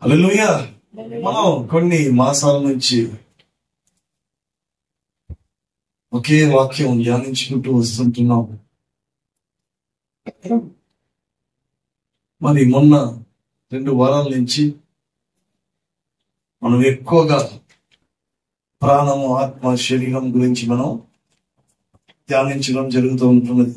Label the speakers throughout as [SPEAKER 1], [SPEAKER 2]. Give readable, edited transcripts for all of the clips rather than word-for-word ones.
[SPEAKER 1] హల్లెలూయా. మనం కొన్ని మాసాల నుంచి ఒకే వాక్యం ధ్యానించుకుంటూ వస్తుంటున్నాం. మరి మొన్న 2 వారాల నుంచి మనం ఎక్కువగా ప్రాణము, ఆత్మ, శరీరం గురించి మనం ధ్యానించడం జరుగుతూ ఉంటున్నది.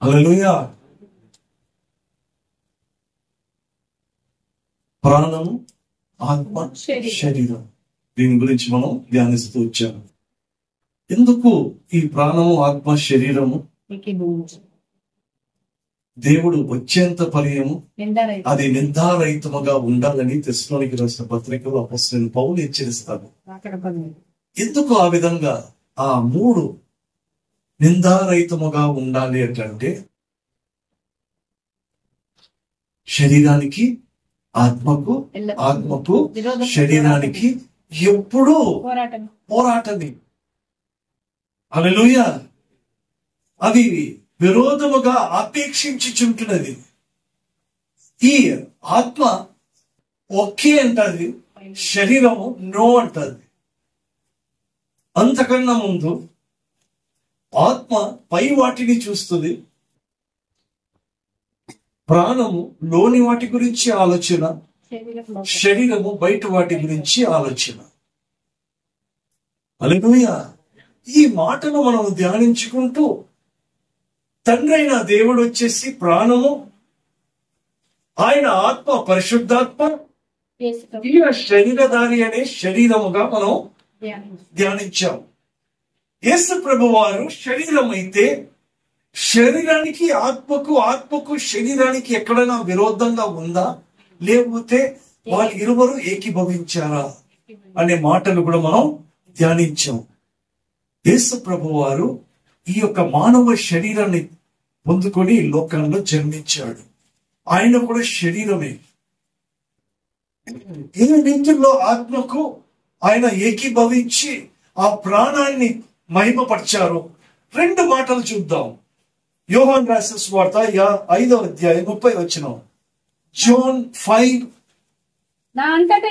[SPEAKER 1] హల్లెలూయా. ప్రాణము, ఆత్మ, శరీరం, దీని గురించి మనం ధ్యానిస్తూ వచ్చాము. ఎందుకు ఈ ప్రాణము, ఆత్మ, శరీరము దేవుడు వచ్చేంత పర్యము అది నిందారహితముగా ఉండాలని తెస్సలోనికీ రాసిన పత్రికలో అపొస్తలుడైన పౌలు హెచ్చరిస్తాడు. ఎందుకు ఆ విధంగా ఆ 3 నిందారహితముగా ఉండాలి అంటే శరీరానికి, ఆత్మకు, ఆత్మకు శరీరానికి ఎప్పుడూ పోరాటమే. హల్లెలూయా. అది విరోధముగా అపేక్షించుచుంటున్నది. ఈ ఆత్మ ఓకే అంటది, శరీరము నో అంటది. అంతకన్నా ముందు ఆత్మ పై వాటిని చూస్తుంది, ప్రాణము లోని వాటి గురించి ఆలోచన, శరీరము బయట వాటి గురించి ఆలోచన. హల్లెలూయా. ఈ మాటను మనం ధ్యానించుకుంటూ తండ్రి అయిన దేవుడు వచ్చేసి ప్రాణము, ఆయన ఆత్మ పరిశుద్ధాత్మ, ఈయన శరీరధారి అనే శరీరముగా మనం ధ్యానించాము. యేసు ప్రభు వారు శరీరం అయితే శరీరానికి, ఆత్మకు, ఆత్మకు శరీరానికి ఎక్కడైనా విరోధంగా ఉందా, లేకపోతే వాళ్ళు ఇరువురు ఏకీభవించారా అనే మాటలు కూడా మనం ధ్యానించాం. యేసు ప్రభు వారు ఈ యొక్క మానవ శరీరాన్ని పొందుకొని లోకంలో జన్మించాడు. ఆయన కూడా శరీరమే. ఈ నిందుల్లో ఆత్మకు ఆయన ఏకీభవించి ఆ ప్రాణాన్ని మహిమపరిచారు. 2 మాటలు చూద్దాం. యోహాను రాసిన సువార్త 5వ అధ్యాయం 30వ వచనం. John 5:30.
[SPEAKER 2] నా అంతట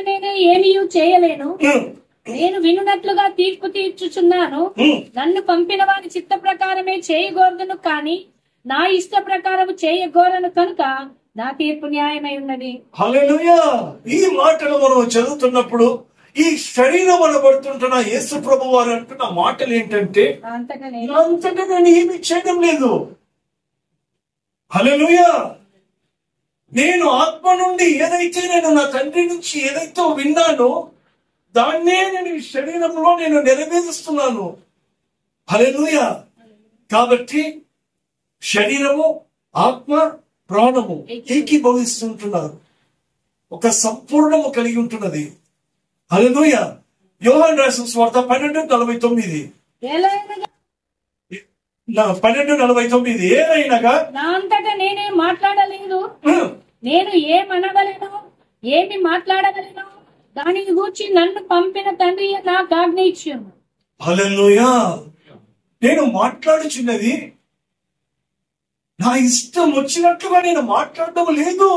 [SPEAKER 2] నేనే ఏమీయూ చేయలేను. నేను వినున్నట్లుగా తీర్పు తీర్చుచున్నాను. నన్ను పంపిన వారి చిత్త ప్రకారమే చేయగోరదును, కానీ నా ఇష్ట ప్రకారం చేయగోరను కనుక నా తీర్పు న్యాయమై ఉన్నది.
[SPEAKER 1] హల్లెలూయా. ఈ మాటలు మనం చదువుతున్నప్పుడు ఈ శరీరం అనబడుతుంటున్న యేసు ప్రభు వారు అంటున్న మాటలు ఏంటంటే, అంతటా నేను ఏమి చేయడం లేదు. హల్లెలూయా. నేను ఆత్మ నుండి ఏదైతే నేను నా తండ్రి నుంచి ఏదైతే విన్నానో దాన్నే నేను ఈ శరీరంలో నేను నెరవేరుస్తున్నాను. హల్లెలూయా. కాబట్టి శరీరము, ఆత్మ, ప్రాణము ఏకీభవిస్తుంటున్నారు, ఒక సంపూర్ణము కలిగి ఉంటున్నది. హల్లెలూయా. యోహాను రాసిన సువార్త 12:49. 12:49. ఏలైనగా
[SPEAKER 2] నా అంతటా నేనే మాట్లాడలేదు, నేను ఏమనగలను, ఏమి మాట్లాడగలను, దానిని గూర్చి నన్ను పంపిన తండ్రి నాకు ఆజ్ఞ ఇచ్చాను.
[SPEAKER 1] హల్లెలూయా. నేను మాట్లాడుచున్నది నా ఇష్టం వచ్చినట్లుగా నేను మాట్లాడడం లేదు.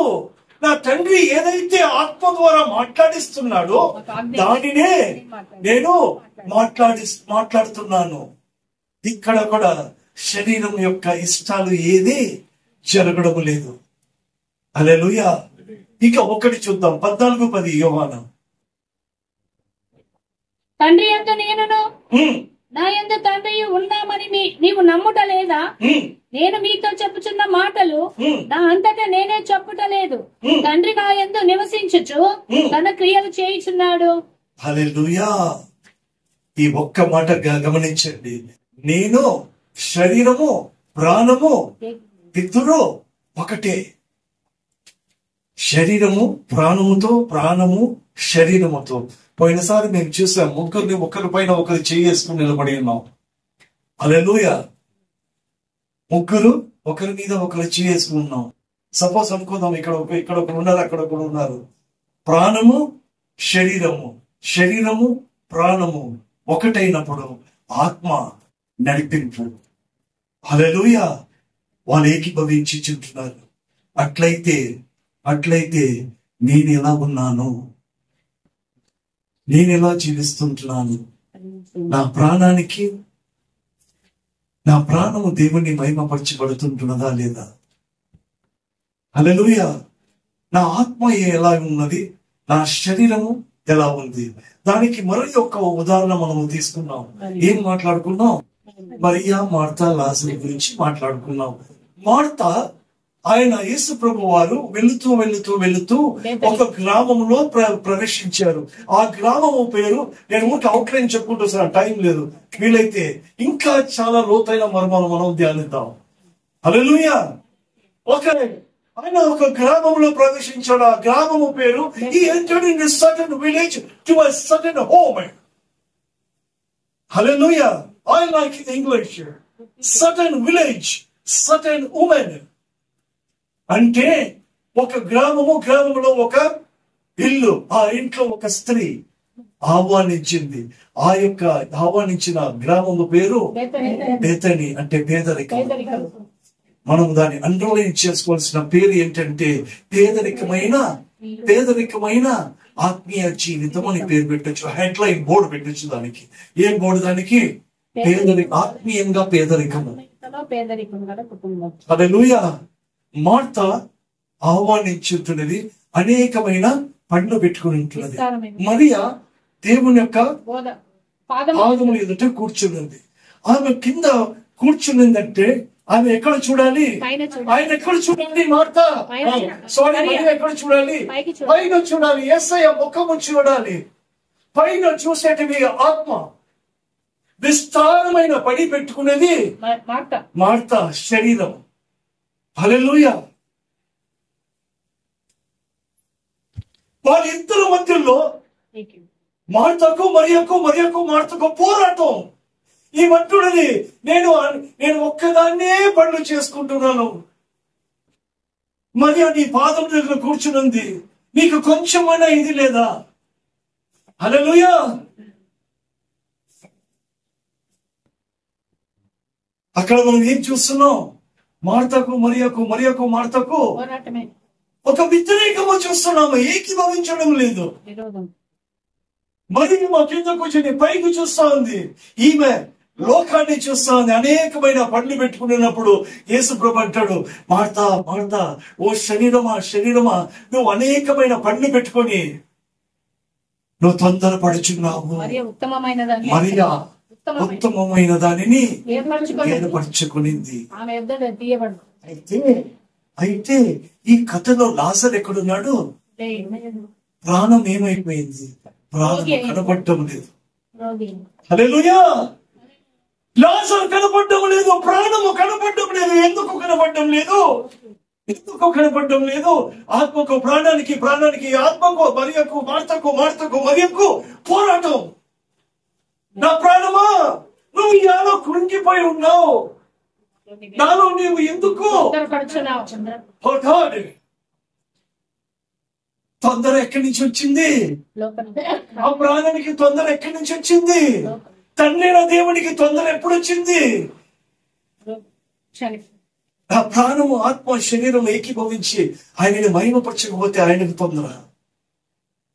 [SPEAKER 1] నా తండ్రి ఏదైతే ఆత్మ ద్వారా మాట్లాడిస్తున్నాడో దానినే నేను మాట్లాడుతున్నాను. ఇక్కడ కూడా శరీరం యొక్క ఇష్టాలు ఏది జరగడం లేదు. హల్లెలూయా. ఇక ఒకటి చూద్దాం. 14:10 యోహాను.
[SPEAKER 2] తండ్రి యందు నేనును నా యందు తండ్రి ఉన్నామని నీవు నమ్ముట లేదా? నేను మీతో చెప్పుచున్న మాటలు నా అంతటా నేనే చెప్పుట లేదు. తండ్రి నా యందు నివసించుచు తన క్రియలు చేయుచున్నాడు.
[SPEAKER 1] హల్లెలూయా. ఈ ఒక్క మాట గమనించండి. నేను, శరీరము, ప్రాణము ఇద్దరు ఒకటే. శరీరము ప్రాణముతో, ప్రాణము శరీరముతో. పోయినసారి మేము చూసాం, ముగ్గురిని ఒకరి పైన ఒకరు చేసుకుని నిలబడి ఉన్నాం. హల్లెలూయా. ముగ్గురు ఒకరి మీద ఒకరు చేసుకున్నాం. సపోజ్ అనుకుందాం, ఇక్కడ ఒకరు ఉన్నారు, అక్కడ ఒకరు ఉన్నారు. ప్రాణము శరీరము, శరీరము ప్రాణము ఒకటైనప్పుడు ఆత్మ నడిపింపు. హల్లెలూయా. వాళ్ళు ఏకీభవించి చెప్తున్నారు. అట్లయితే నేను ఎలా ఉన్నాను, నేను ఎలా జీవిస్తుంటున్నాను, నా ప్రాణము దేవుణ్ణి మహిమపరచబడుతుంటున్నదా లేదా? హల్లెలూయా. నా ఆత్మ ఎలా ఉన్నది, నా శరీరము ఎలా ఉంది? దానికి మరి ఒక ఉదాహరణ మనము తీసుకున్నాం. ఏం మాట్లాడుకున్నాం? మరియా, మార్తా, లాజరు గురించి మాట్లాడుకున్నాం. మార్తా, ఆయన యేసు ప్రభు వారు వెళుతూ ఒక గ్రామంలో ప్రవేశించారు. ఆ గ్రామము పేరు నేను ఊరికి అవుట్లైన్ చెప్పుకుంటూ వస్తాను, టైం లేదు. వీలైతే ఇంకా చాలా లోతైన మర్మాలు మనం ధ్యానిద్దాం. హల్లెలూయా. ఆయన ఒక గ్రామంలో ప్రవేశించాడు. ఆ గ్రామము పేరు he entered in a certain village to a certain home. Hallelujah. I like English. Certain village, certain woman. అంటే ఒక గ్రామంలో ఒక ఇల్లు, ఆ ఇంట్లో ఒక స్త్రీ ఆహ్వానించింది. ఆ యొక్క ఆహ్వానించిన గ్రామము పేరు బేతని, అంటే పేదరికం. మనం దాన్ని అండర్లైన్ చేసుకోవాల్సిన పేరు ఏంటంటే పేదరికమైన ఆత్మీయ జీవితం అని పేరు పెట్టచ్చు. హెడ్ లైన్ బోర్డు పెట్టచ్చు దానికి. ఏం బోర్డు దానికి? ఆత్మీయంగా పేదరికము. హల్లెలూయా. మార్త ఆహ్వానించుతున్నది, అనేకమైన పండ్లు పెట్టుకుని ఉంటున్నది. మరియా దేవుని యొక్క పాదముల ఎదుట కూర్చున్నది. ఆమె కింద కూర్చున్నదంటే ఆమె ఎక్కడ చూడాలి? ఆయన ఎక్కడ చూడాలి? మార్త ఎక్కడ చూడాలి? పైన చూడాలి. యేసయ్య ముఖము చూడాలి. పైన చూసేటివి ఆత్మ. విస్తారమైన పడి పెట్టుకునేది మార్త శరీరం. హల్లెలూయా. వాళ్ళిద్దరి మధ్యలో మార్తకు మరియకు పోరాటం. ఈ మంటుడిని నేను ఒక్కదాన్నే పనులు చేసుకుంటున్నాను. మరియా నీ పాదం దగ్గర కూర్చునుంది, నీకు కొంచెమైనా ఇది లేదా? హల్లెలూయా. అక్కడ మనం ఏం చూస్తున్నాం? మార్తకు మరియకు ఒక వ్యతిరేకము చూస్తున్నాము, ఏకీభవించడం లేదు. మరి మా కింద కూర్చొని పైకి చూస్తా ఉంది. ఈమె లోకాన్ని చూస్తా ఉంది. అనేకమైన పండ్లు పెట్టుకున్నప్పుడు యేసు ప్రభు అంటాడు, మార్తా ఓ శరీరమా నువ్వు అనేకమైన పండ్లు పెట్టుకొని నువ్వు తొందరపడుచున్నావు. మరియా ఉత్తమమైన దానిని ఏర్పరచుకునింది. అయితే ఈ కథలో లాజరు ఎక్కడున్నాడు? ప్రాణం ఏమైపోయింది? ప్రాణం కనపడటం లేదు. హల్లెలూయా. లాజరు కనపడటం లేదు, ప్రాణము కనపడటం లేదు. ఎందుకు కనపడటం లేదు? ఆత్మకు ప్రాణానికి ఆత్మకు మరియకు పోరాటం. నా ప్రాణమా, నువ్వు ఇయాలో కృంగిపోయి ఉన్నావు. నాలో నీవు ఎందుకు తొందర ఎక్కడి నుంచి వచ్చింది? ఆ ప్రాణానికి తొందర ఎక్కడి నుంచి వచ్చింది? తండ్రైన దేవునికి తొందర ఎప్పుడు వచ్చింది? ఆ ప్రాణము ఆత్మ శరీరం ఏకీభవించి ఆయనని మహిమపరచకపోతే ఆయనకు తొందర.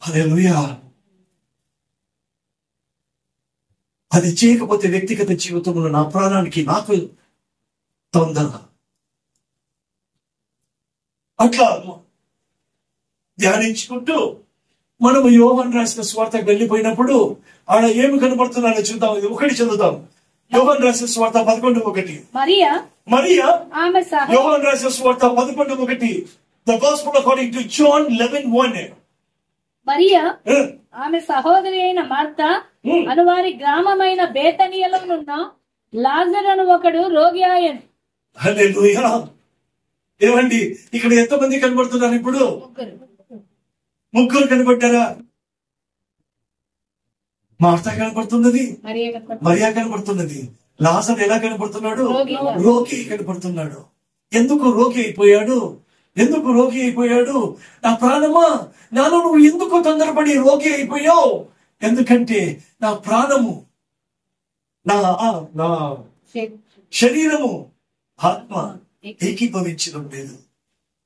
[SPEAKER 1] హల్లెలూయా. అది చేయకపోతే వ్యక్తిగత జీవితంలో నా ప్రాణానికి నాకు తొందర. అట్లా ధ్యానించుకుంటూ మనము యోహాను రాసిన సువార్తకు వెళ్ళిపోయినప్పుడు ఆడ ఏమి కనబడుతున్నాడో చూద్దాం. ఒకటి చదువుతాం. యోహాను రాసిన సువార్త 11:1. మరియా యోహాను రాసిన సువార్త 11:1. The Gospel according to John 11:1.
[SPEAKER 2] Mariya ఆమె సహోదరి అయిన మార్త అనువారి గ్రామమైన బేతనియలోనున్న లాజరు అను ఒకడు రోగి ఆయను.
[SPEAKER 1] హల్లెలూయా. ఏమండి ఇక్కడ ఎంతమంది కనబడుతున్నారు? ఇప్పుడు ముగ్గురు కనబడ్డారా? మార్తా కనబడుతున్నది, మరియా కనబడుతున్నది, లాజరు ఎలా కనబడుతున్నాడు? రోగి కనబడుతున్నాడు. ఎందుకు రోగి అయిపోయాడు? ఎందుకు రోగి అయిపోయాడు? నా ప్రాణమా, నాలో నువ్వు ఎందుకు తొందరపడి రోగి అయిపోయావు? ఎందుకంటే నా ప్రాణము, నా శరీరము, ఆత్మ ఏకీభవించడం లేదు.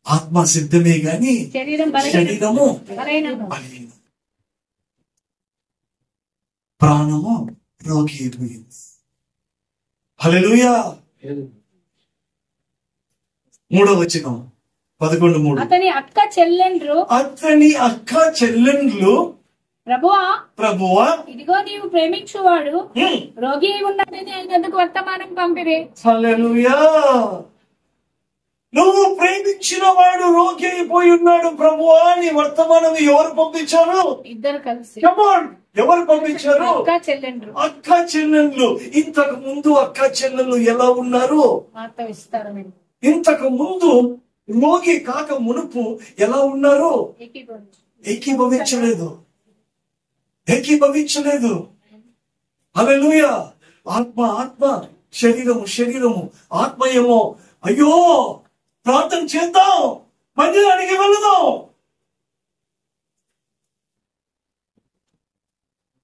[SPEAKER 1] ఆత్మ సిద్ధమే గాని శరీరము బలహీనం. ప్రాణము రోగి అయిపోయింది. హల్లెలూయా. 3వ వచనం 11:3.
[SPEAKER 2] అతని అక్క చెల్లెండ్లు ప్రభువా ఇదిగో నీవు ప్రేమించువాడు రోగి ఉన్నాడని ఆయనకు వర్తమానం పంపిరే.
[SPEAKER 1] హల్లెలూయా. నువ్వు ప్రేమించిన వాడు రోగి అయిపోయి ఉన్నాడు ప్రభువా నీ వర్తమానం ఎవరు పంపించారు?
[SPEAKER 2] ఇద్దరు కలిసి.
[SPEAKER 1] ఎవరు పంపించారు?
[SPEAKER 2] అక్క
[SPEAKER 1] చెల్లెండ్లు. ఇంతకు ముందు అక్క చెల్లెళ్ళు ఎలా ఉన్నారు? ఇంతకు ముందు రోగి కాక మునుపు ఎలా ఉన్నారు? ఏకీభవించలేదు. హల్లెలూయా. ఆత్మ శరీరము. ఆత్మ ఏమో అయ్యో ప్రార్థన చేద్దాం, మందిరానికి వెళదాం.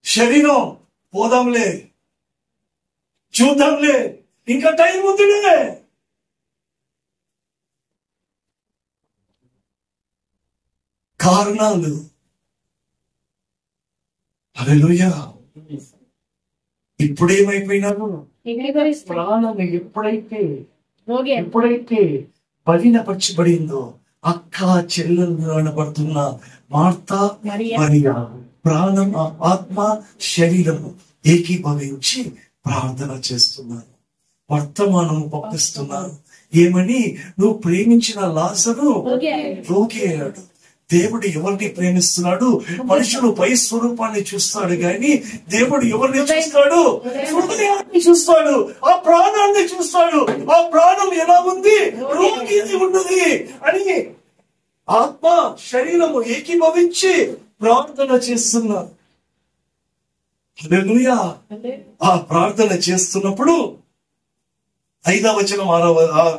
[SPEAKER 1] శరీరం పోదాంలే, చూద్దాంలే, ఇంకా టైం ఉందిలే. కారణాలు. హల్లెలూయా. ఇప్పుడేమైపోయినారు? ప్రాణం ఎప్పుడైతే బలినపరచబడిందో అక్క చెల్లెలు అనబడుతున్న మార్తా మరియా ప్రాణం, ఆత్మ, శరీరము ఏకీభవించి ప్రార్థన చేస్తున్నారు, వర్తమానము పంపిస్తున్నారు. ఏమని? నువ్వు ప్రేమించిన లాజరు రోగి అయ్యాడు. దేవుడు ఎవరిని ప్రేమిస్తున్నాడు? మనుషులు పై స్వరూపాన్ని చూస్తాడు గాని దేవుడు ఎవరిని చూస్తాడు? హృదయాన్ని చూస్తాడు, ఆ ప్రాణాన్ని చూస్తాడు. ఆ ప్రాణం ఎలా ఉంది? రోగిది ఉన్నది అని ఆత్మ శరీరము ఏకీభవించి ప్రార్థన చేస్తున్నారు. హల్లెలూయా. ఆ ప్రార్థన చేస్తున్నప్పుడు 5వ వచనం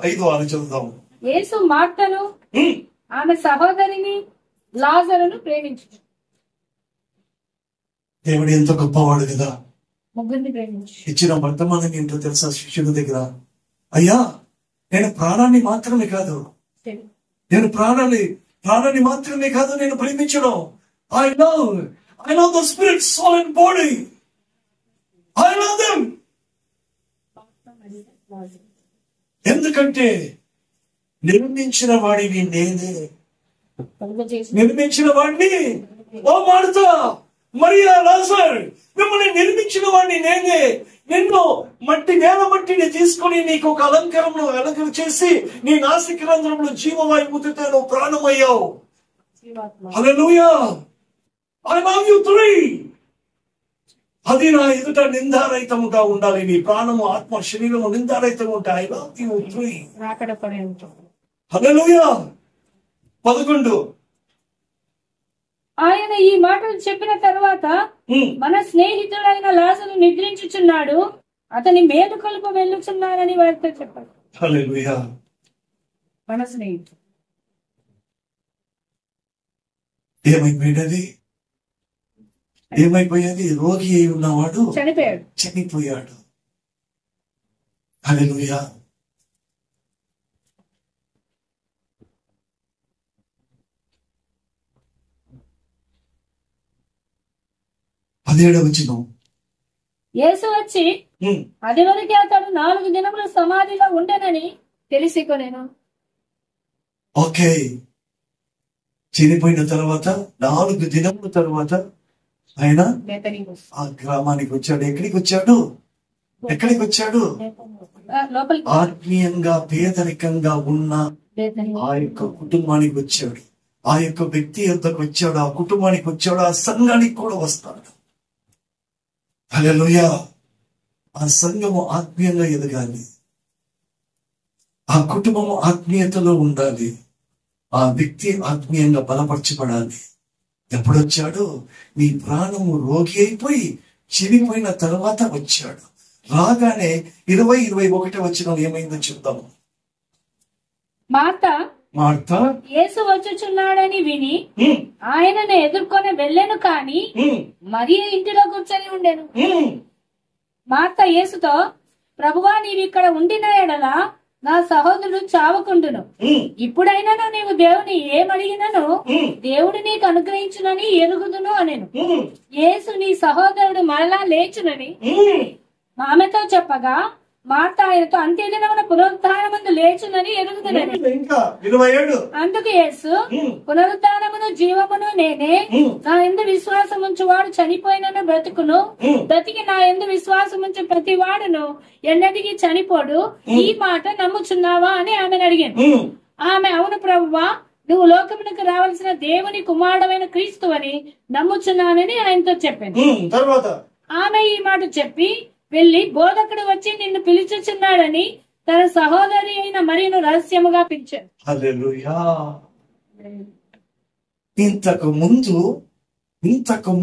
[SPEAKER 1] 5-6 చదువుతాము.
[SPEAKER 2] యేసు మార్తను ఆమె సహోదరిని లాజరును ప్రేమించు.
[SPEAKER 1] దేవుడు ఎంత గొప్పవాడు కదా.
[SPEAKER 2] ముగ్గురిని ప్రేమించు.
[SPEAKER 1] ఇచ్చిన వర్తమానం ఏంటో తెలుసా? శిష్యుల దగ్గర, అయ్యా నేను ప్రాణాన్ని మాత్రమే కాదు నేను ప్రేమించడం. I know the spirit, soul and body. I love them. ఎందుకంటే నిర్మించిన వాడిని నేనే. నిర్మించిన వాడిని, ఓ మార్తా, మరియా, లాజర్, మిమ్మల్ని నిర్మించిన వాడిని నేనే. నిన్ను నేల మట్టిని తీసుకుని నీకు ఒక అలంకరణ చేసి నీ నాసిక రంధ్రంలో జీవవాయు ఊదితే నువ్వు ప్రాణమయ్యావు. హల్లెలూయా. I love you 3. అది నా ఎదుట నిందారహితముగా ఉండాలి. నీ ప్రాణము, ఆత్మ, శరీరము నిందారహితంగా ఉంటాయి. I love you 3. హల్లెలూయా. 11.
[SPEAKER 2] ఆయన ఈ మాటలు చెప్పిన తరువాత మన స్నేహితుడైన లాజరు నిద్రించుచున్నాడు, అతని మేలుకొలుపు వెళ్ళుచున్నారని వారితో చెప్పాడు.
[SPEAKER 1] హల్లెలూయా.
[SPEAKER 2] మన స్నేహితుడు
[SPEAKER 1] ఏమైపోయేది? రోగి అయి ఉన్నవాడు చనిపోయాడు. హల్లెలూయా.
[SPEAKER 2] యేసు వచ్చి అది వరకు అతడు 4 దినములు సమాధిలో ఉండనని తెలిసికొనెను.
[SPEAKER 1] ఓకే, చనిపోయిన తర్వాత 4 దినముల తర్వాత ఆయన ఆ గ్రామానికి వచ్చాడు. ఎక్కడికి వచ్చాడు? ఆత్మీయంగా పేదరికంగా ఉన్న ఆ యొక్క కుటుంబానికి వచ్చాడు. ఆ యొక్క వ్యక్తి ఎంతకు వచ్చాడు, ఆ కుటుంబానికి వచ్చాడు, ఆ సంఘానికి కూడా వస్తాడు. హల్లెలూయా. ఆ సంఘము ఆత్మీయంగా ఎదగాలి. ఆ కుటుంబం ఆత్మీయతలో ఉండాలి. ఆ వ్యక్తి ఆత్మీయంగా బలపరచబడాలి. ఎప్పుడొచ్చాడు? నీ ప్రాణము రోగి అయిపోయి చెడిపోయిన తర్వాత వచ్చాడు. రాగానే 20-21 వచనం ఏమైందో చెప్తాము. మార్త
[SPEAKER 2] యేసు వచ్చుచున్నాడని విని ఆయనను ఎదుర్కొని వెళ్ళెను, కాని మరియ ఇంటిలో కూర్చొని ఉండెను. మార్త యేసుతో, ప్రభువా, నీవిక్కడ ఉండిన ఎడల నా సహోదరుడు చావకుండును. ఇప్పుడైనాను నీవు దేవుని ఏమడిగినను దేవుడు నీకు అనుగ్రహించునని ఎరుగుదును అనెను. యేసు, నీ సహోదరుడు మరలా లేచునని ఆమెతో చెప్పగా, మార్త ఆయనతో, అంత్యదినమున పునరుత్థానమందు లేచునని ఎరుగుదునని. అందుకు యేసు, పునరుత్థానమును జీవమును నేనే. నా యందు విశ్వాసం ఉంచువాడు చనిపోయినను బ్రతుకును, బ్రతికి నా యందు విశ్వాసం ఉంచు ప్రతి వాడును ఎన్నటికీ చనిపోడు. ఈ మాట నమ్ముచున్నావా అని ఆమెను అడిగాను. ఆమె, అవును ప్రభువా, నువ్వు లోకమునకు రావాల్సిన దేవుని కుమారుడైన క్రీస్తు అని నమ్ముచున్నానని ఆయనతో చెప్పాను. ఆమె ఈ మాట చెప్పి వెళ్ళి, బోధకుడు వచ్చి నిన్ను పిలుచుచున్నాడని తన సహోదరి అయిన మరియను రహస్యముగా పిలిచాడు.
[SPEAKER 1] హల్లెలూయా. ఇంతకు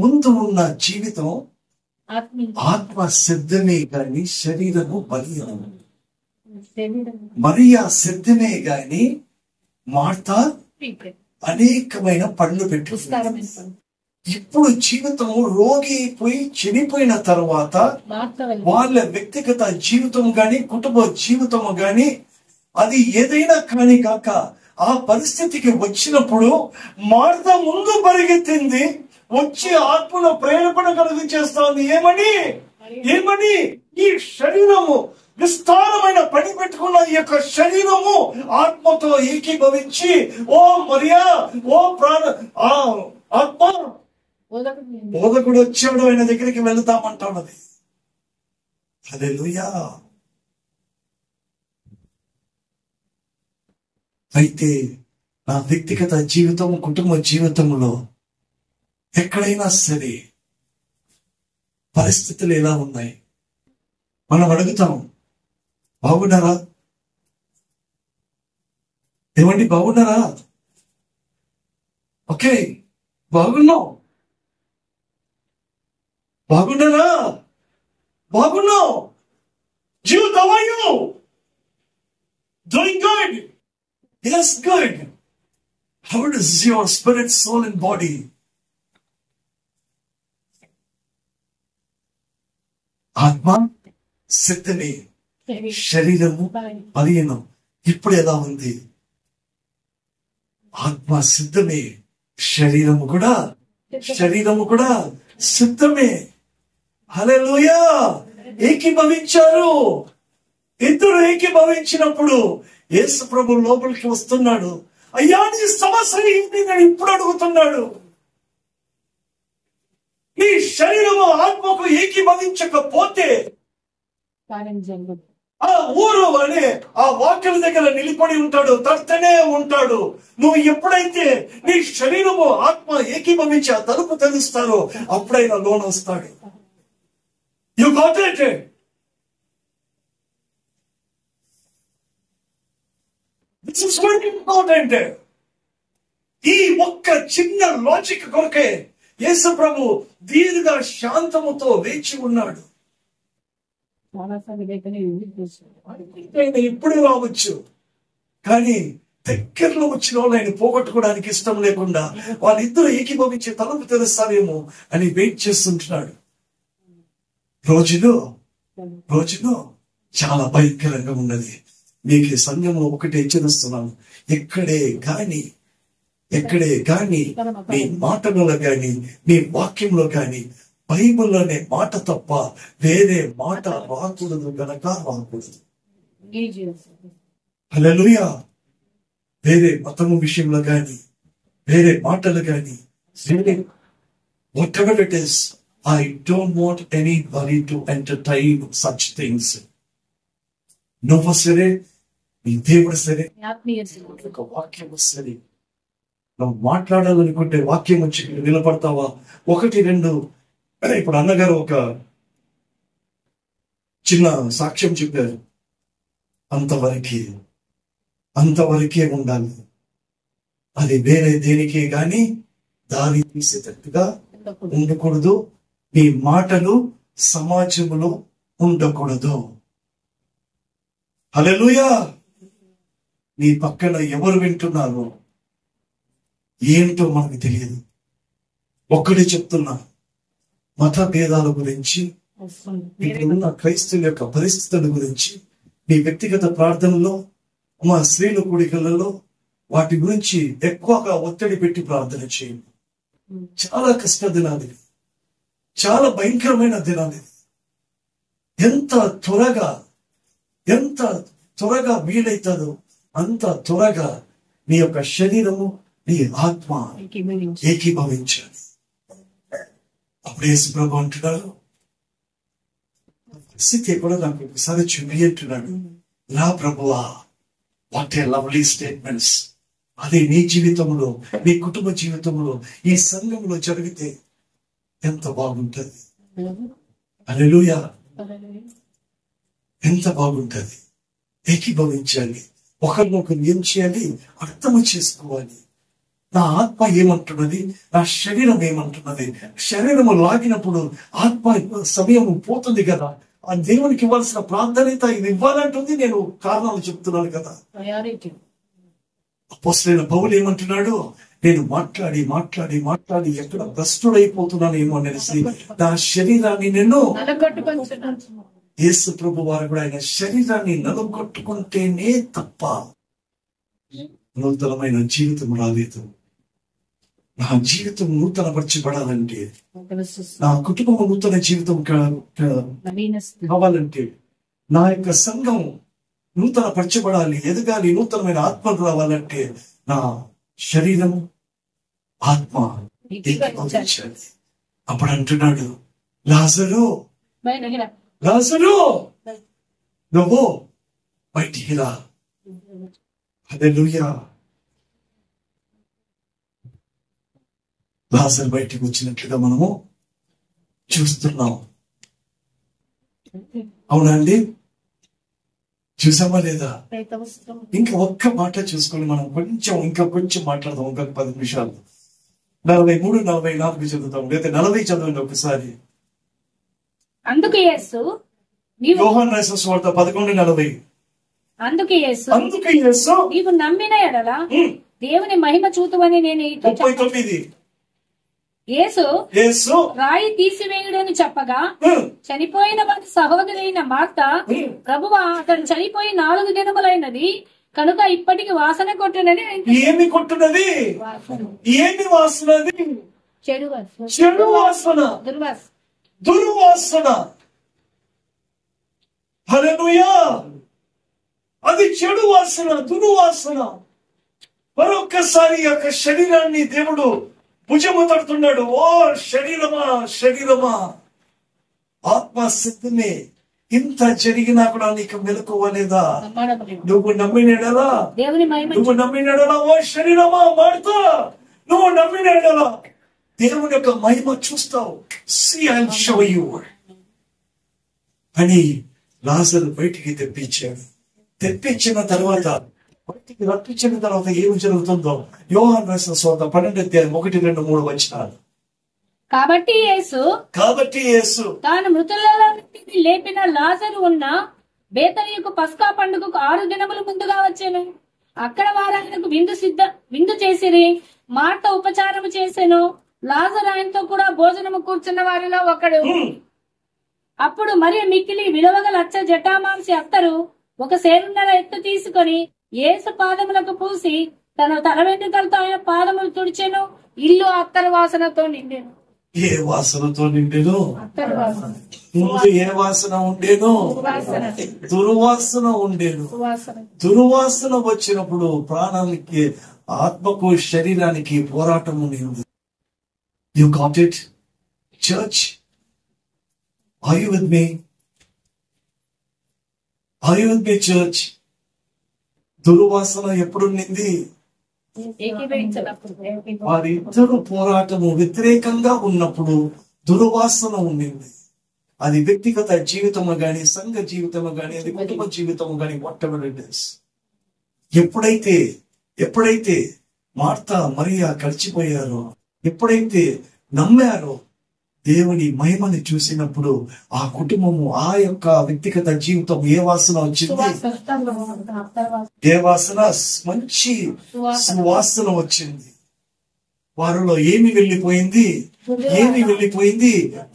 [SPEAKER 1] ముందు ఉన్న జీవితం ఆత్మ సిద్ధమే గాని శరీరము బలీయము. మరియా సిద్ధమే గాని మార్త అనేకమైన పనులు పెట్టుకుంది. ఇప్పుడు జీవితం రోగి అయిపోయి చనిపోయిన తర్వాత వాళ్ళ వ్యక్తిగత జీవితం గాని కుటుంబ జీవితము గాని అది ఏదైనా కాని కాక ఆ పరిస్థితికి వచ్చినప్పుడు మార్త ముందు పరిగెత్తింది, వచ్చి ఆత్మను ప్రేరేపణ కలిగించేస్తోంది. ఏమని ఈ శరీరము విస్తారమైన పని పెట్టుకున్న ఈ యొక్క శరీరము ఆత్మతో ఏకీభవించి, ఓ మరియా, ఓ ప్రాణ ఆత్మ, బోధకుడు వచ్చాడు, ఆయన దగ్గరికి వెళ్తామంటాడు. హల్లెలూయా. అయితే నా వ్యక్తిగత జీవితం, కుటుంబ జీవితంలో ఎక్కడైనా సరే పరిస్థితులు ఎలా ఉన్నాయి మనం అడుగుతాం, బాగున్నారా? ఏమండి బాగున్నారా? ఓకే, బాగున్నావు. Jude, how are you? Doing good? Yes, good. How is your spirit, soul and body? ఆత్మ సిద్ధమే, శరీరము బలహీనం. ఇప్పుడు ఎలా ఉంది? ఆత్మ సిద్ధమే, శరీరము కూడా సిద్ధమే. హల్లెలూయా. ఏకీభవించారు. ఇద్దరు ఏకీభవించినప్పుడు యేసు ప్రభు లోపలికి వస్తున్నాడు. అయ్యా, నీ సమస్య ఏంటి నేను ఇప్పుడు అడుగుతున్నాడు. నీ శరీరము ఆత్మకు ఏకీభవించకపోతే ఆ ఊరు అనే ఆ వాక్యం దగ్గర నిలబడి ఉంటాడు, తడుతూనే ఉంటాడు. నువ్వు ఎప్పుడైతే నీ శరీరము ఆత్మ ఏకీభవించి ఆ తలుపు తెలుస్తారో అప్పుడైనా లోన్ వస్తాడు. You got it. This is very important. ఈ ఒక్క చిన్న లాజిక్ కొరకే యేసు ప్రభు దీర్ఘ శాంతముతో వేచి ఉన్నాడు. ఇప్పుడు రావచ్చు, కానీ దగ్గరలో వచ్చిన వాళ్ళు ఆయన పోగొట్టుకోవడానికి ఇష్టం లేకుండా వాళ్ళిద్దరూ ఏకీభవించి తలుపు తెరుస్తారేమో అని వెయిట్ చేస్తుంటున్నాడు. రోజులో చాలా భయంకరంగా ఉన్నది. మీకు ఈ సంఘంలో ఒకటి హెచ్చరిస్తున్నాను, ఎక్కడే గాని నీ మాటలలో గాని నీ వాక్యంలో గాని బైబిల్లోనే మాట తప్ప వేరే మాట రాకూడదు గనక రాకూడదు. హల్లెలూయా. వేరే మతము విషయంలో గాని వేరే మాటలు గాని whatever it is, I don't want anybody to entertain such things. నువ్వు సరే, నీ దేవుడు సరే, ఒక వాక్యం సరే, నువ్వు మాట్లాడాలనుకుంటే వాక్యం వచ్చి నిలబడతావా? 1-2 ఇప్పుడు అన్నగారు ఒక చిన్న సాక్ష్యం చెప్పారు. అంతవరకు అంతవరకే ఉండాలి. అది వేరే దేనికే గాని దారి తీసేటట్టుగా ఉండకూడదు. మీ మాటలు సమాజంలో ఉండకూడదు. హల్లెలూయా. నీ పక్కన ఎవరు వింటున్నారో ఏంటో మనకు తెలియదు. ఒక్కడే చెప్తున్నా, మత భేదాల గురించి, ఇప్పుడున్న క్రైస్తవుల యొక్క పరిస్థితుల గురించి, మీ వ్యక్తిగత ప్రార్థనలో, మా స్త్రీల కూడికలలో వాటి గురించి ఎక్కువగా ఒత్తిడి పెట్టి ప్రార్థన చేయండి. చాలా కష్ట దినాలు, చాలా భయంకరమైన దినాలు. ఎంత త్వరగా వీలైతుందో అంత త్వరగా నీ యొక్క శరీరము, నీ ఆత్మ ఏకీభవించాలి. అప్పుడు యేసు ప్రభు అంటున్నాడు, స్థితి కూడా నాకు ఒకసారి చూపి అంటున్నాడు. నా ప్రభువా, వాట్ ఏ లవ్లీ స్టేట్మెంట్స్. అదే నీ జీవితంలో, నీ కుటుంబ జీవితంలో, ఈ సంఘంలో జరిగితే ఎంత బాగుంటది. హల్లెలూయా. ఎంత బాగుంటది. ఏకీభవించాలి. ఒకరినొకరు ఏం చేయాలి, అర్థం చేసుకోవాలి. నా ఆత్మ ఏమంటున్నది, నా శరీరం ఏమంటున్నది. శరీరము లాగినప్పుడు ఆత్మ సమయం పోతుంది కదా. ఆ దేవునికి ఇవ్వాల్సిన ప్రార్థనత ఇది ఇవ్వాలంటుంది. నేను కారణాలు చెప్తున్నాను కదా. అపోస్తలుడైన పౌలు ఏమంటున్నాడు, నేను మాట్లాడి ఎక్కడ భ్రష్టుడైపోతున్నాను ఏమో అనేసి నా శరీరాన్ని నేను యేసు ప్రభు వారు కూడా ఆయన శరీరాన్ని నలుగొట్టుకుంటేనే తప్ప నూతనమైన జీవితం రాలేదు. నా జీవితం నూతనపరచబడాలంటే, నా కుటుంబం నూతన జీవితం కావాలంటే, నా యొక్క సంఘం నూతన పరచబడాలి, ఎదగాలి, నూతనమైన ఆత్మలు రావాలంటే నా శరీరం ఆత్మ ఏకీభవించాలి. అప్పుడు అంటున్నాడు, లాజరు నువ్వు బయటికి రా. హల్లెలూయా. లాజరు బయటికి వచ్చినట్లుగా మనము చూస్తున్నాం. అవునా అండి? చూసామా లేదా? ఇంకా ఒక్క మాట చూసుకొని మనం కొంచెం మాట్లాడదాం. ఇంకొక 10 నిమిషాలు. 43, 44 చదువుతాం, లేదా 40 చదవండి ఒకసారి.
[SPEAKER 2] అందుకు యేసు,
[SPEAKER 1] యోహాను రాసిన సువార్త 11:40.
[SPEAKER 2] అందుకు యేసు నీవు నమ్మిన ఎడల దేవుని మహిమ చూతువని నేను
[SPEAKER 1] 39.
[SPEAKER 2] యేసు రాయి తీసివేయుడని చెప్పగా చనిపోయిన వారి సహోదరైన మార్త, ప్రభువా, అతను చనిపోయి 4 దినములైనది కనుక ఇప్పటికి వాసన కొట్టునని.
[SPEAKER 1] ఏమి కొట్టున్నది? ఏమి వాసనది? చెడు వాసన, దుర్వాసన. హల్లెలూయా. అది చెడు వాసన, దుర్వాసన. మరొక్కసారి యొక్క శరీరాన్ని దేవుడు భుజము తడుతున్నాడు. ఓ శరీరమా, ఆత్మ సిద్ధమే. ఇంత జరిగినా కూడా నీకు మెలకువలేదా? నువ్వు నమ్మినడలా, ఓ శరీరమా మారుతా, నువ్వు నమ్మినడలా దేవుని యొక్క మహిమ చూస్తావు. See, I'll show you అని లాజరు బయటికి తెప్పించిన తర్వాత బయటికి రప్పించిన తర్వాత ఏమి జరుగుతుందో యోహాను రాసిన సువార్త 12:1-2-3 వచనాలు.
[SPEAKER 2] కాబట్టి యేసు తాను మృతులలో నుండి లేపిన లాజరు ఉన్న బేతనియకు పస్కా పండుగకు 6 దినములు ముందుగా వచ్చాను. అక్కడ వారు ఆయనకు విందు చేసిరి. మార్త ఉపచారము చేసెను. లాజరు ఆయనతో కూడా భోజనము కూర్చున్న వారిలో ఒకడు. అప్పుడు మరి మిక్కిలి విలువగల అచ్చ జటామాంసి అత్తరు ఒక సేరున్నర ఎత్తు తీసుకొని యేసు పాదములకు పూసి తన తల వెంట్రుకలతో ఆయన పాదములు తుడిచెను. ఇల్లు అత్తరు వాసనతో నిండెను.
[SPEAKER 1] ఏ వాసనతో నిండెను? ముందు ఏ వాసన ఉండేను? దుర్వాసన ఉండేను. దుర్వాసన వచ్చినప్పుడు ప్రాణానికి, ఆత్మకు, శరీరానికి పోరాటం ఉంది. You got it? Church, are you with me? Church? దుర్వాసన ఎప్పుడు నింది? వారిద్దరు పోరాటము వ్యతిరేకంగా ఉన్నప్పుడు దుర్వాసన ఉండింది. అది వ్యక్తిగత జీవితము గాని, సంఘ జీవితము గాని, అది కుటుంబ జీవితము గాని, వాట్ ఎవర్ ఇట్ ఇస్. ఎప్పుడైతే మార్తా మరియా కలిసిపోయారో, ఎప్పుడైతే నమ్మారో, దేవుని మహిమని చూసినప్పుడు ఆ కుటుంబము, ఆ యొక్క వ్యక్తిగత జీవితం ఏ వాసన వచ్చింది? ఏ వాసన? మంచి సువాసన వచ్చింది. వారిలో ఏమి వెళ్ళిపోయింది?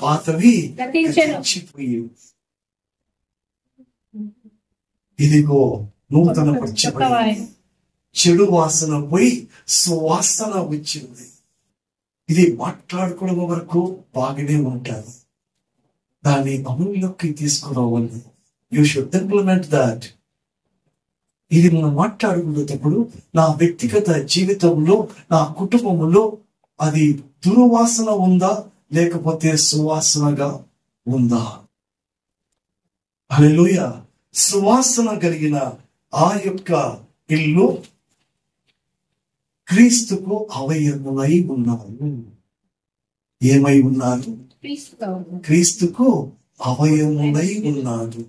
[SPEAKER 1] పాతవి గతించిపోయింది. ఇదిగో నూతన పరచబడింది. చెడు వాసన పోయి సువాసన వచ్చింది. ఇది మాట్లాడుకోవడం వరకు బాగానే ఉంటారు. దాన్ని అమలులోకి తీసుకురావాలి. You should implement that. ఇది మనం మాట్లాడుకునేటప్పుడు నా వ్యక్తిగత జీవితంలో, నా కుటుంబంలో అది దుర్వాసన ఉందా లేకపోతే సువాసనగా ఉందా? హల్లెలూయా. సువాసన కలిగిన ఆ యొక్క ఇల్లు క్రీస్తుకు అవయములై ఉన్నారు. ఏమై ఉన్నారు? క్రీస్తుకు అవయములై ఉన్నారు.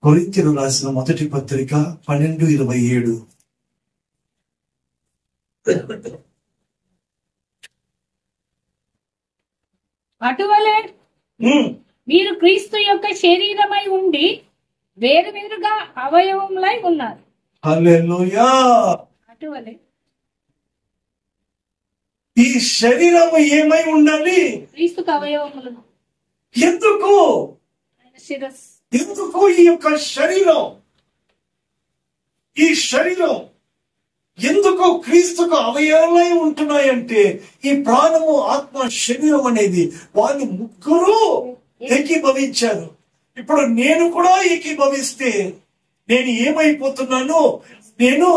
[SPEAKER 1] కొరింథీయులకు రాసిన మొదటి పత్రిక 12:27.
[SPEAKER 2] అటువలే మీరు క్రీస్తు యొక్క శరీరమై ఉండి వేరు వేరుగా అవయవములై ఉన్నారు.
[SPEAKER 1] హల్లెలూయా.
[SPEAKER 2] అటువలే
[SPEAKER 1] ఈ శరీరం ఏమై ఉండాలి?
[SPEAKER 2] క్రీస్తుకు అవయవములు.
[SPEAKER 1] ఎందుకు ఈ యొక్క శరీరం, ఈ శరీరం ఎందుకు క్రీస్తుకు అవయవమై ఉంటున్నాయంటే, ఈ ప్రాణము, ఆత్మ, శరీరం అనేది వాళ్ళు ముగ్గురు ఏకీభవించారు. ఇప్పుడు నేను కూడా ఏకీభవిస్తే నేను ఏమైపోతున్నాను? నేను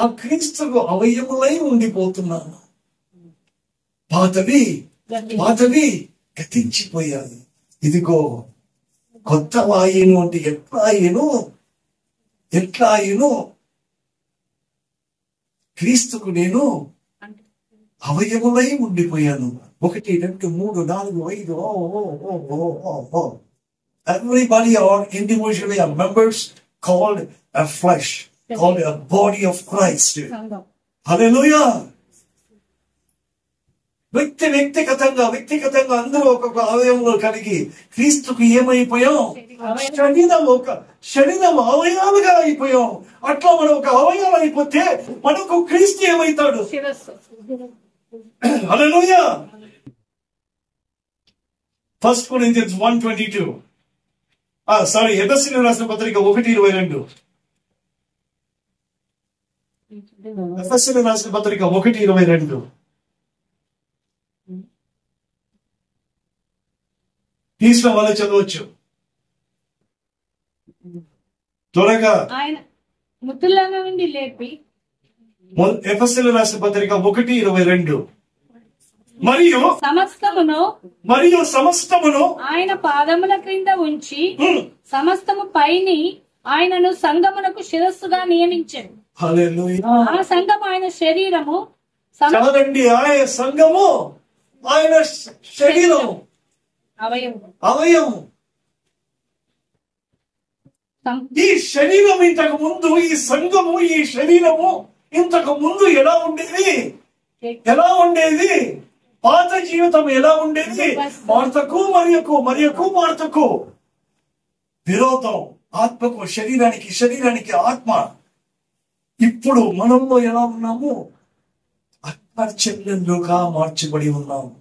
[SPEAKER 1] ఆ క్రీస్తుకు అవయవమై ఉండిపోతున్నాను. పాతవి గతించిపోయాయి. ఇదిగో కొత్త వాయును అంటే ఎట్లా అయ్యను? క్రీస్తుకు నేను అవయవమై ఉండిపోయాను. 1, 2, 3, 4, 5. Everybody are individually are members called a flesh, called a body of Christ. Hallelujah. వ్యక్తిగతంగా అందరూ ఒక్కొక్క అవయవంలో కలిగి క్రీస్తుకు ఏమైపోయాం? శరీరం అవయవాలుగా అయిపోయాం. అట్లా మనం ఒక అవయవం అయిపోతే మనకు క్రీస్తు ఏమైతాడు? హల్లెలూయా. 1 Corinthians 1:22. ఎఫెసీయులకు రాసిన పత్రిక 1:22. ఎఫెసీయులకు రాసిన పత్రిక 1:22. తీసిన వాళ్ళు చదవచ్చు త్వరగా.
[SPEAKER 2] ఆయన మృతుల నుండి లేపి,
[SPEAKER 1] ఎఫెసీయులకు రాసిన పత్రిక 1:22. మరియు సమస్తమును
[SPEAKER 2] ఆయన పాదముల క్రింద ఉంచి సమస్తము పైని ఆయనను సంఘమునకు శిరస్సుగా నియమించాడు.
[SPEAKER 1] హల్లెలూయా.
[SPEAKER 2] ఆ సంఘము ఆయన శరీరము.
[SPEAKER 1] చదవండి. ఆయన సంఘము ఆయన శరీరం, అవయవం. ఈ శరీరం ఇంతకు ముందు, ఈ సంఘము, ఈ శరీరము ఇంతకు ముందు ఎలా ఉండేది? పాత జీవితం ఎలా ఉండేది? మార్తకు మరియకు విరోధం. ఆత్మకు శరీరానికి ఆత్మ. ఇప్పుడు మనలో ఎలా ఉన్నాము? ఆత్మ చెల్లెలుగా మార్చబడి ఉన్నాము.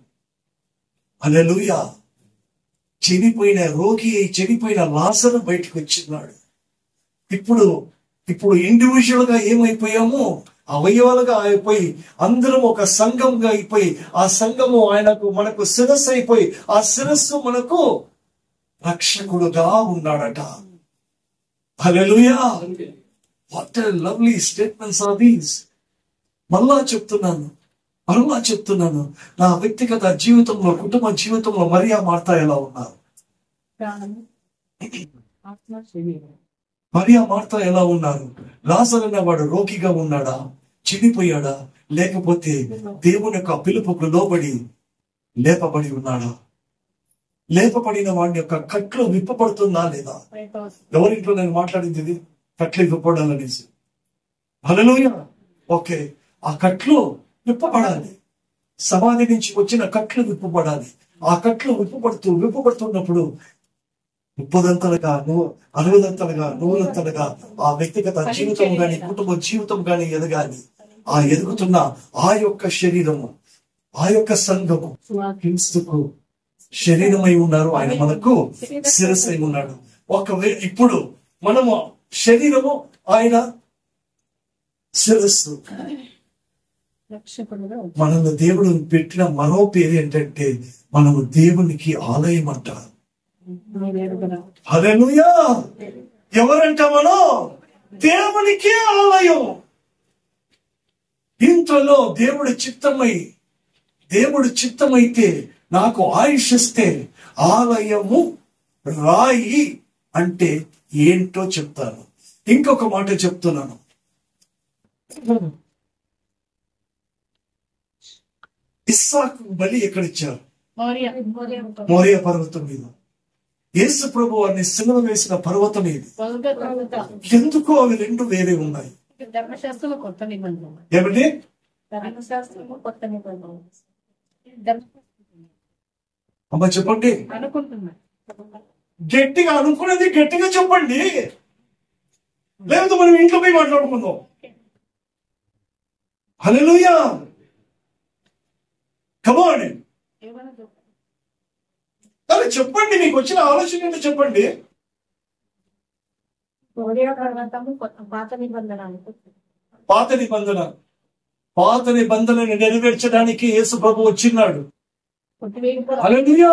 [SPEAKER 1] హల్లెలూయా. చెడిపోయిన రోగి, చెడిపోయిన లాజరు బయటకు వచ్చినాడు. ఇప్పుడు ఇండివిజువల్ గా ఏమైపోయాము? అవయవాలుగా అయిపోయి అందరం ఒక సంఘంగా అయిపోయి, ఆ సంఘము మనకు శిరస్సు అయిపోయి, ఆ శిరస్సు మనకు రక్షకుడుగా ఉన్నాడట. Hallelujah. What a lovely statements are these. మరలా చెప్తున్నాను, నా వ్యక్తిగత జీవితంలో, కుటుంబ జీవితంలో మరియా మార్తా ఎలా ఉన్నారు? మరియా మార్తా ఎలా ఉన్నారు? లాజరు అనేవాడు రోగిగా ఉన్నాడా? చెడిపోయాడా? లేకపోతే దేవుని యొక్క పిలుపుకు లోబడి లేపబడి ఉన్నాడా? లేపబడిన వాడి యొక్క కట్లు విప్పబడుతుందా లేదా? ఎవరింట్లో నేను మాట్లాడింది ఇది, కట్లు విప్పబడాలనేసి. హల్లెలూయా. ఓకే, ఆ కట్లు విప్పబడాలి. సమాధి నుంచి వచ్చిన కట్లు విప్పబడాలి. ఆ కట్లు విప్పబడుతున్నప్పుడు ముప్పదంతలుగా, 60ంతలుగా, 100ంతలుగా ఆ వ్యక్తిగత జీవితం గాని, కుటుంబ జీవితం గాని ఎదగాలి. ఆ ఎదుగుతున్న ఆ యొక్క శరీరము, ఆ యొక్క సంఘము క్రీస్తుకు శరీరమై ఉన్నారు. ఆయన మనకు శిరస్సు అయి ఉన్నాడు. ఒకవేళ ఇప్పుడు మనము శరీరము, ఆయన శిరస్సు. మనల్ని దేవుడు పెట్టిన మరో పేరు ఏంటంటే మనము దేవునికి ఆలయం అంటారు. హల్లెలూయా. ఎవరంట మనం? దేవునికి ఆలయం. ఇంట్లో దేవుడి చిత్తమైతే నాకు ఆయుష్ ఇస్తే ఆలయము రాయి అంటే ఏంటో చెప్తాను. ఇంకొక మాట చెప్తున్నాను. ఇస్సాకు బలి ఎక్కడిచ్చారు? మోరియా పర్వతం మీద. యేసు ప్రభు వారిని సిలువ వేసిన పర్వతం ఏది? ఎందుకు అవి రెండు వేరే ఉన్నాయి? ఏమిటి? అమ్మ చెప్పండి. గట్టిగా అనుకున్నది గట్టిగా చెప్పండి, లేకపోతే మనం ఇంట్లో పోయి మాట్లాడుకుందాం. హల్లెలూయా. కమాన్, అలా చెప్పండి. మీకు వచ్చిన ఆలోచన ఏంటో చెప్పండి. పాత నిబంధనని నెరవేర్చడానికి యేసు ప్రభు వచ్చినాడు. హల్లెలూయా.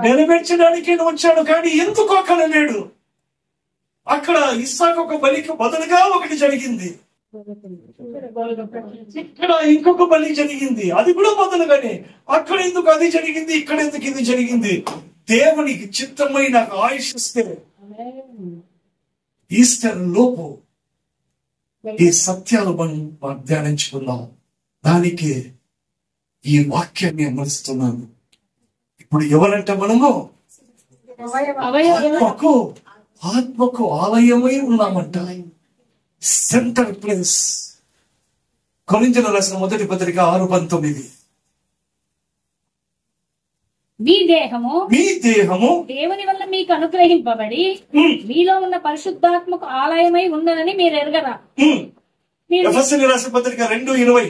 [SPEAKER 1] నెరవేర్చడానికి వచ్చాడు. కానీ ఎందుకు అక్కడ లేడు? అక్కడ ఇస్సాకు ఒక బలికి బదులుగా ఒకటి జరిగింది, ఇక్కడ ఇంకొక బలి జరిగింది, అది కూడా బదులుగానే. అక్కడ ఎందుకు అది జరిగింది, ఇక్కడ ఎందుకు ఇది జరిగింది? దేవునికి చిత్తమై నాకు ఆయుష్ ఇస్తే ఈస్టర్ లోపు ఈ సత్యాలు మనం ధ్యానించుకుందాం. దానికి ఈ వాక్యాన్ని అమరుస్తున్నాను. ఇప్పుడు ఎవరంటే మనము ఆత్మకు ఆలయమై ఉన్నామంట. Centre place. కొరింథీయులకు రాసిన మొదటి పత్రిక 6:19.
[SPEAKER 2] మీ దేహము దేవుని వల్ల మీకు అనుగ్రహింపబడి మీలో ఉన్న పరిశుద్ధాత్మకు ఆలయమై ఉన్నదని మీరు ఎరగరా?
[SPEAKER 1] ఎఫెసీయులకు రాసిన పత్రిక 2:20.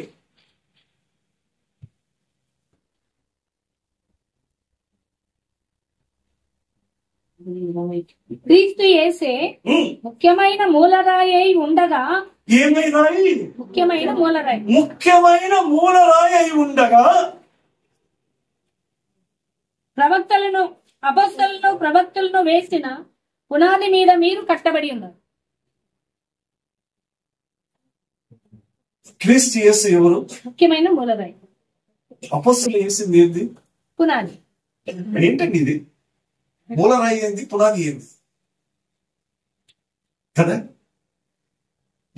[SPEAKER 2] క్రీస్తు యేసే ముఖ్యమైన మూలరాయి అయి ఉండగా. ముఖ్యమైన మూలరాయి
[SPEAKER 1] అయి ఉండగా
[SPEAKER 2] ప్రవక్తలను వేసిన పునాది మీద మీరు కట్టబడి ఉన్నారు.
[SPEAKER 1] క్రీస్తు యేసు ఎవరు?
[SPEAKER 2] ముఖ్యమైన మూలరాయి.
[SPEAKER 1] అపోస్తలులు వేసింది ఏంది?
[SPEAKER 2] పునాది.
[SPEAKER 1] ఏంటండి ఇది? మూలరాయి ఏంది, పునాది ఏంది కదా?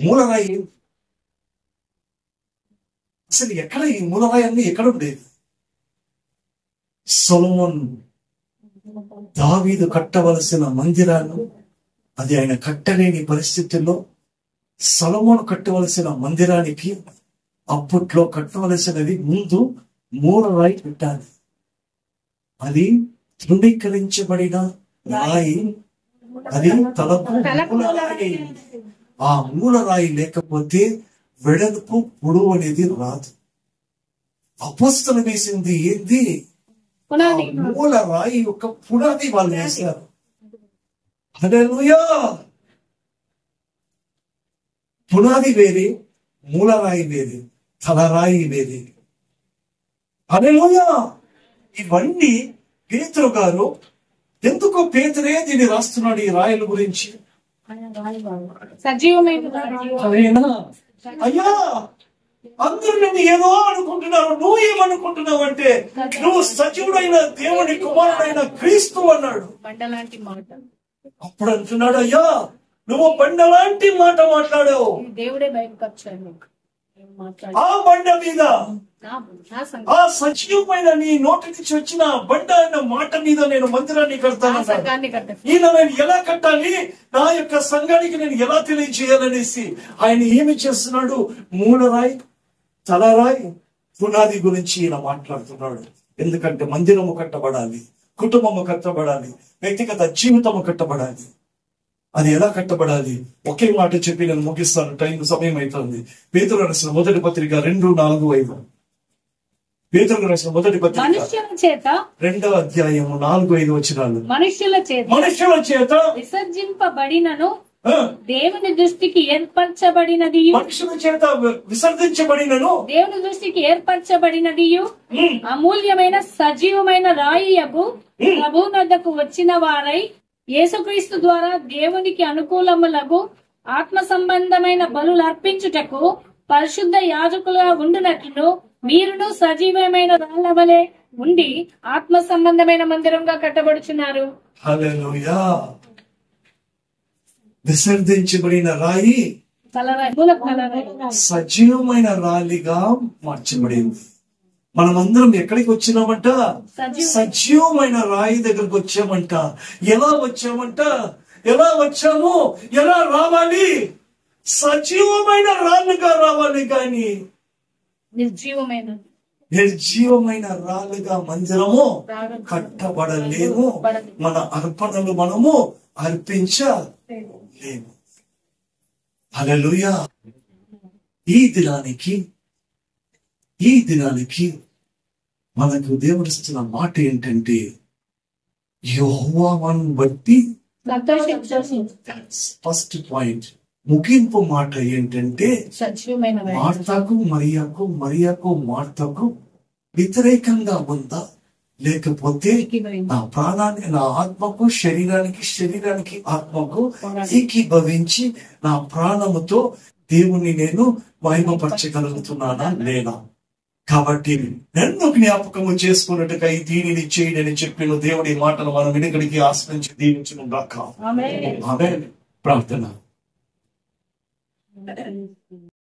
[SPEAKER 1] మూలరాయి ఏంది అసలు? ఎక్కడ ఈ మూలరాయి అన్ని ఎక్కడ ఉండేది? సొలొమోన్ దావీదు కట్టవలసిన మందిరాన్ని అది ఆయన కట్టలేని పరిస్థితుల్లో సొలొమోను కట్టవలసిన మందిరానికి అప్పట్లో కట్టవలసినది ముందు మూలరాయి పెట్టాలి. అది తృణీకరించబడిన రాయి, అది తలకు మూలరాయి. ఆ మూలరాయి లేకపోతే వెడల్పు పొడవు అనేది రాదు. అపోస్తలు వేసింది ఏంది? మూలరాయి యొక్క పునాది వాళ్ళు వేశారు. హల్లెలూయా. పునాది వేరే, మూలరాయి వేరే, తలరాయి వేరే. హల్లెలూయా. ఇవన్నీ పేతురు గారు, ఎందుకు పేతురే దీన్ని రాస్తున్నాడు ఈ రాయల గురించి? అయ్యా, అందరూ నువ్వు ఏదో అనుకుంటున్నారు. నువ్వు ఏమనుకుంటున్నావు అంటే నువ్వు సజీవుడైన దేవుని కుమారుడైన క్రీస్తు అన్నాడు. అప్పుడు అంటున్నాడు, అయ్యా నువ్వు బండలాంటి మాట మాట్లాడావు.
[SPEAKER 2] దేవుడే బయలుపరిచాడు.
[SPEAKER 1] ఆ బండ మీద, ఆ సజీవమైన నీ నోటి నుంచి వచ్చిన బండ అన్న మాట మీద నేను మందిరాన్ని కడతాను. ఈయన నేను ఎలా కట్టాలి, నా యొక్క సంఘానికి నేను ఎలా తెలియజేయాలనేసి ఆయన ఏమి చేస్తున్నాడు? మూలరాయి, తలరాయి, పునాది గురించి ఈయన మాట్లాడుతున్నాడు. ఎందుకంటే మందిరము కట్టబడాలి, కుటుంబము కట్టబడాలి, వ్యక్తిగత జీవితము కట్టబడాలి. అది ఎలా కట్టబడాలి? ఒకే మాట చెప్పి నేను ముగిస్తాను, సమయం అవుతుంది. పేతురు రాసిన మొదటి పత్రిక 2:4-5. పేతురు రాసిన మొదటి పత్రిక 2వ అధ్యాయము 4-5 వచనాలు.
[SPEAKER 2] మనుష్యుల చేత విసర్జింపబడినను దేవుని దృష్టికి ఏర్పరచబడినది,
[SPEAKER 1] మనుషుల చేత విసర్జించబడినను
[SPEAKER 2] దేవుని దృష్టికి ఏర్పరచబడినది అమూల్యమైన సజీవమైన రాయియగు ప్రభువునొద్దకు వచ్చిన వారై యేసుక్రీస్తు ద్వారా దేవునికి అనుకూలములకు ఆత్మ సంబంధమైన బలులు అర్పించుటకు పరిశుద్ధ యాజకులుగా ఉండునట్లు మీరును సజీవమైన రాళ్ల వలె ఉండి ఆత్మ సంబంధమైన మందిరంగా కట్టబడుచున్నారు.
[SPEAKER 1] హల్లెలూయా. విసర్జించబడిన రాయి సజీవమైన రాలిగా మార్చబడింది. మనమందరం ఎక్కడికి వచ్చినామంట? సజీవమైన రాయి దగ్గరకు వచ్చామంట. ఎలా వచ్చామంట? ఎలా వచ్చాము? ఎలా రావాలి? సజీవమైన రాళ్ళుగా రావాలి, కానీ నిర్జీవమైన రాళ్ళుగా మందిరము కట్టబడలేము. మన అర్పణలు మనము అర్పించలేము. హల్లెలూయా. ఈ దినానికి మనకు దేవుడు ఇచ్చిన మాట ఏంటంటే, యెహోవాను బట్టి ఫస్ట్ పాయింట్, ముగింపు మాట ఏంటంటే, మార్తాకు మార్తాకు వ్యతిరేకంగా ఉందా, లేకపోతే నా ప్రాణాన్ని, నా ఆత్మకు శరీరానికి ఆత్మకు ఏకీభవించి నా ప్రాణముతో దేవుని నేను మహిమపరచగలుగుతున్నానా లేదా? కాబట్టి నన్ను జ్ఞాపకము చేసుకున్నట్టుగా దీనిని చేయడని చెప్పిన దేవుడి మాటలు మనం వెనుకడికి ఆశ్రయించి దీవించును గాక. ఆమేన్. ప్రార్థన.